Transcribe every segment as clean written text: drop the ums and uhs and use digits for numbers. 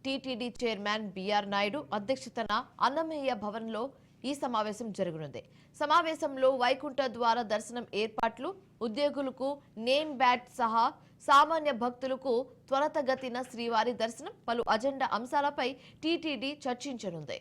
TTD chairman BR Naidu అధ్యక్షతన అన్నమయ్య భవన్లో ఈ సమావేశం జరగనుంది. సమావేశంలో వైకుంఠ ద్వార దర్శనం ఏర్పాట్లు, ఉద్యోగులకు నేమ్ బ్యాట్ సహా సామాన్య భక్తులకు త్వరితగతిన శ్రీవారి దర్శనం, పలు అజెండా అంశాలపై టీటీడీ చర్చించనుంది.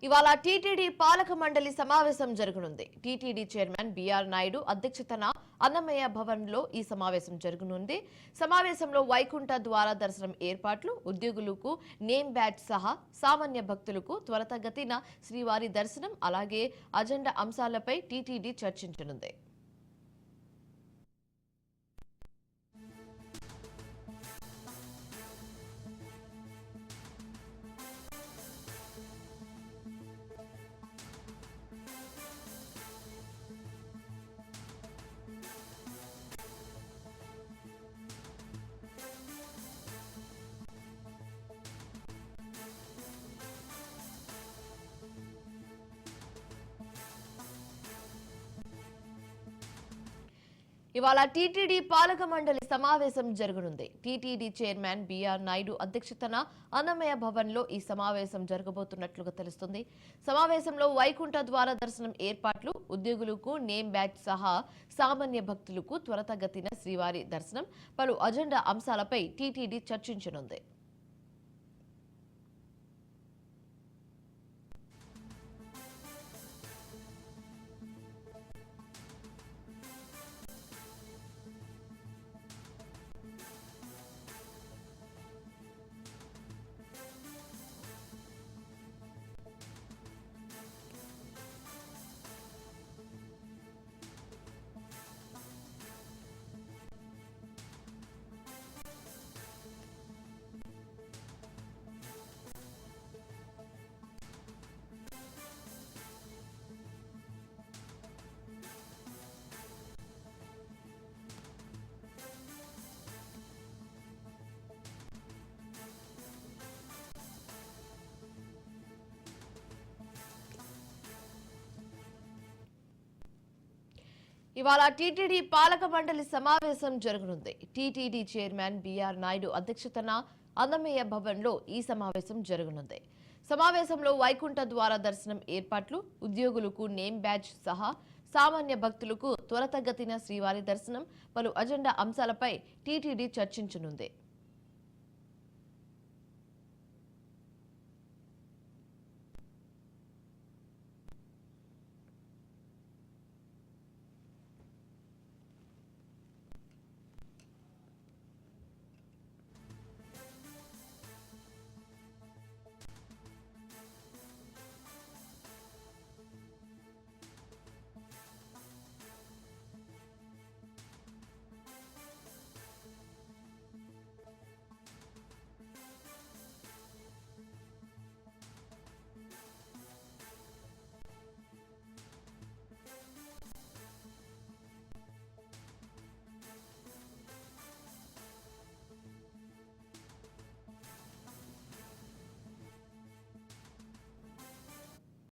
ఇవాళ టీటీడీ పాలక మండలి సమావేశం జరగనుంది. టీటీడీ చైర్మన్ బిఆర్ నాయుడు అధ్యక్షతన అన్నమయ్య భవన్లో ఈ సమావేశం జరగనుంది. సమావేశంలో వైకుంఠ ద్వార దర్శనం ఏర్పాట్లు, ఉద్యోగులకు నేమ్ బ్యాట్ సహా సామాన్య భక్తులకు త్వరితగతిన శ్రీవారి దర్శనం, అలాగే అజెండా అంశాలపై టీటీడీ చర్చించనుంది. ఇవాళ టీటీడీ పాలక మండలి సమావేశం జరగనుంది. టీటీడీ చైర్మన్ బిఆర్ నాయుడు అధ్యక్షతన అన్నమయ్య భవన్లో ఈ సమావేశం జరగబోతున్నట్లుగా తెలుస్తుంది. సమావేశంలో వైకుంఠ ద్వార దర్శనం ఏర్పాట్లు, ఉద్యోగులకు నేమ్ బ్యాచ్ సహా సామాన్య భక్తులకు త్వరితగతిన శ్రీవారి దర్శనం, పలు అజెండా అంశాలపై టీటీడీ చర్చించనుంది. ఇవాళ టీటీడీ పాలక మండలి సమావేశం జరగనుంది. టీటీడీ చైర్మన్ బిఆర్ నాయుడు అధ్యక్షతన అన్నమయ్య భవన్లో ఈ సమావేశం జరగనుంది. సమావేశంలో వైకుంఠ ద్వార దర్శనం ఏర్పాట్లు, ఉద్యోగులకు నేమ్ బ్యాచ్ సహా సామాన్య భక్తులకు త్వరితగతిన శ్రీవారి దర్శనం, పలు అజెండా అంశాలపై టీటీడీ చర్చించనుంది.